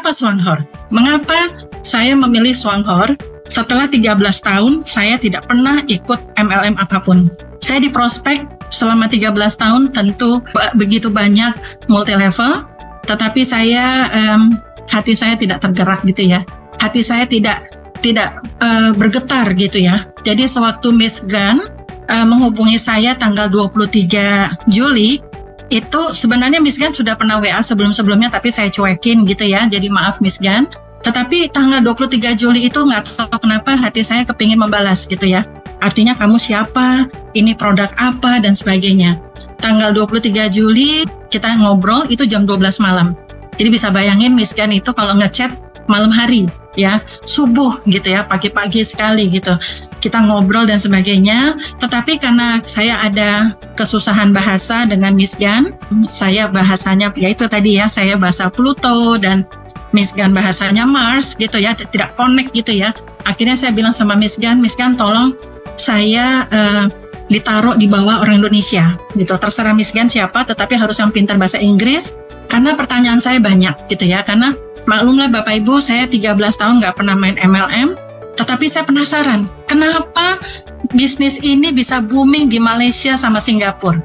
Kenapa Swanghor? Mengapa saya memilih Swanghor? Setelah 13 tahun, saya tidak pernah ikut MLM apapun. Saya di prospek selama 13 tahun, tentu begitu banyak multi level, tetapi hati saya tidak tergerak gitu ya. Hati saya tidak bergetar gitu ya. Jadi sewaktu Miss Gan menghubungi saya tanggal 23 Juli, itu sebenarnya Miss Gan sudah pernah WA sebelum-sebelumnya, tapi saya cuekin gitu ya. Jadi maaf Miss Gan. Tetapi tanggal 23 Juli itu nggak tahu kenapa hati saya kepingin membalas gitu ya. Artinya kamu siapa, ini produk apa, dan sebagainya. Tanggal 23 Juli kita ngobrol itu jam 12 malam. Jadi bisa bayangin Miss Gan itu kalau ngechat malam hari ya, subuh gitu ya, pagi-pagi sekali gitu. Kita ngobrol dan sebagainya. Tetapi karena saya ada kesusahan bahasa dengan Miss Gan, saya bahasanya ya itu tadi ya, saya bahasa Pluto dan Miss Gan bahasanya Mars gitu ya, tidak connect gitu ya. Akhirnya saya bilang sama Miss Gan tolong saya ditaruh di bawah orang Indonesia gitu. Terserah Miss Gan siapa, tetapi harus yang pintar bahasa Inggris, karena pertanyaan saya banyak gitu ya. Karena maklumlah Bapak Ibu, saya 13 tahun nggak pernah main MLM, tetapi saya penasaran kenapa bisnis ini bisa booming di Malaysia sama Singapura.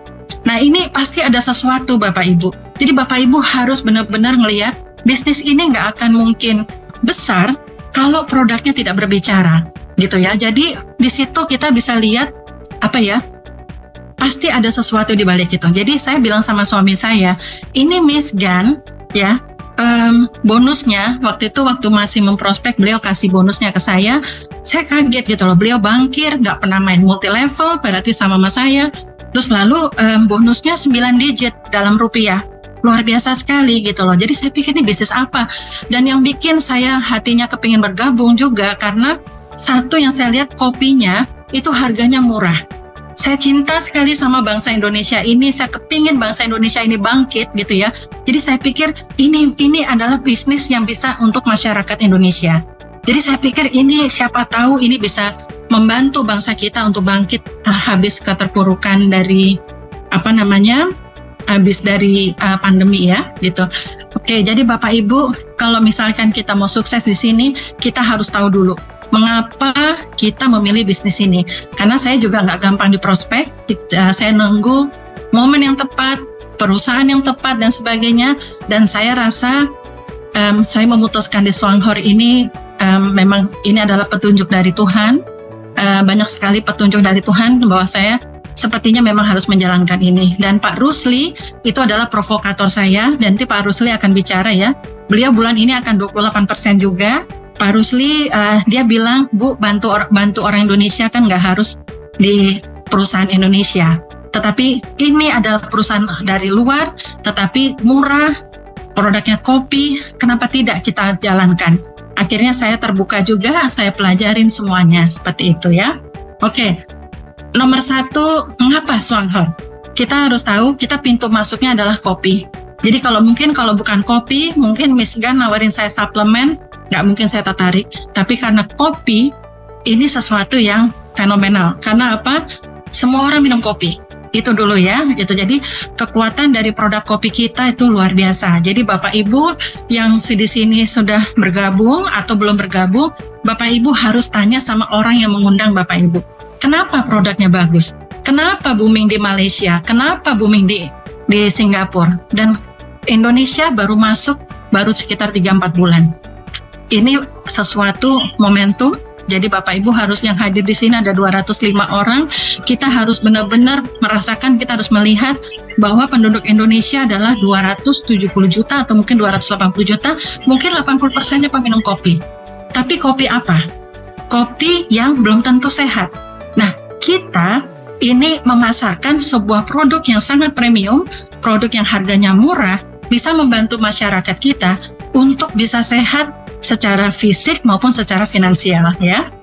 Nah ini pasti ada sesuatu Bapak Ibu. Jadi Bapak Ibu harus benar-benar ngelihat bisnis ini nggak akan mungkin besar kalau produknya tidak berbicara gitu ya. Jadi di situ kita bisa lihat pasti ada sesuatu di balik itu. Jadi saya bilang sama suami saya, ini Miss Gan ya, bonusnya waktu masih memprospek, beliau kasih bonusnya ke saya kaget gitu loh. Beliau bankir, nggak pernah main multi level, berarti sama saya. Terus lalu bonusnya 9 digit dalam rupiah. Luar biasa sekali gitu loh. Jadi saya pikir ini bisnis apa? Dan yang bikin saya hatinya kepingin bergabung juga karena satu yang saya lihat, kopinya itu harganya murah. Saya cinta sekali sama bangsa Indonesia ini. Saya kepingin bangsa Indonesia ini bangkit gitu ya. Jadi saya pikir ini adalah bisnis yang bisa untuk masyarakat Indonesia. Jadi saya pikir ini siapa tahu ini bisa membantu bangsa kita untuk bangkit habis keterpurukan dari habis dari pandemi ya gitu. Oke, jadi Bapak Ibu, kalau misalkan kita mau sukses di sini, kita harus tahu dulu mengapa kita memilih bisnis ini. Karena saya juga nggak gampang di prospek, saya nunggu momen yang tepat, perusahaan yang tepat dan sebagainya. Dan saya rasa saya memutuskan di Swanghor ini memang ini adalah petunjuk dari Tuhan. Banyak sekali petunjuk dari Tuhan bahwa saya sepertinya memang harus menjalankan ini. Dan Pak Rusli itu adalah provokator saya, dan nanti Pak Rusli akan bicara ya. Beliau bulan ini akan 28% juga. Pak Rusli dia bilang, Bu, bantu orang Indonesia kan nggak harus di perusahaan Indonesia. Tetapi ini adalah perusahaan dari luar, tetapi murah, produknya kopi, kenapa tidak kita jalankan? Akhirnya saya terbuka juga, saya pelajarin semuanya seperti itu ya. Oke. Nomor 1, mengapa Swanghor? Kita harus tahu, kita pintu masuknya adalah kopi. Jadi kalau bukan kopi, mungkin Miss Gan nawarin saya suplemen, nggak mungkin saya tertarik. Tapi karena kopi, ini sesuatu yang fenomenal. Karena apa? Semua orang minum kopi. Itu dulu ya. Gitu. Jadi kekuatan dari produk kopi kita itu luar biasa. Jadi Bapak Ibu yang di sini sudah bergabung atau belum bergabung, Bapak Ibu harus tanya sama orang yang mengundang Bapak Ibu. Kenapa produknya bagus? Kenapa booming di Malaysia? Kenapa booming di Singapura? Dan Indonesia baru masuk sekitar 3-4 bulan. Ini sesuatu momentum. Jadi Bapak Ibu harus yang hadir di sini ada 205 orang. Kita harus benar-benar merasakan, kita harus melihat bahwa penduduk Indonesia adalah 270 juta atau mungkin 280 juta. Mungkin 80%-nya peminum kopi. Tapi kopi apa? Kopi yang belum tentu sehat. Nah, kita ini memasarkan sebuah produk yang sangat premium, produk yang harganya murah, bisa membantu masyarakat kita untuk bisa sehat secara fisik maupun secara finansial ya.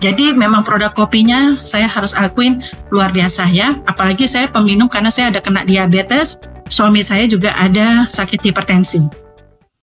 Jadi memang produk kopinya saya harus akuin luar biasa ya. Apalagi saya peminum karena saya ada kena diabetes, suami saya juga ada sakit hipertensi.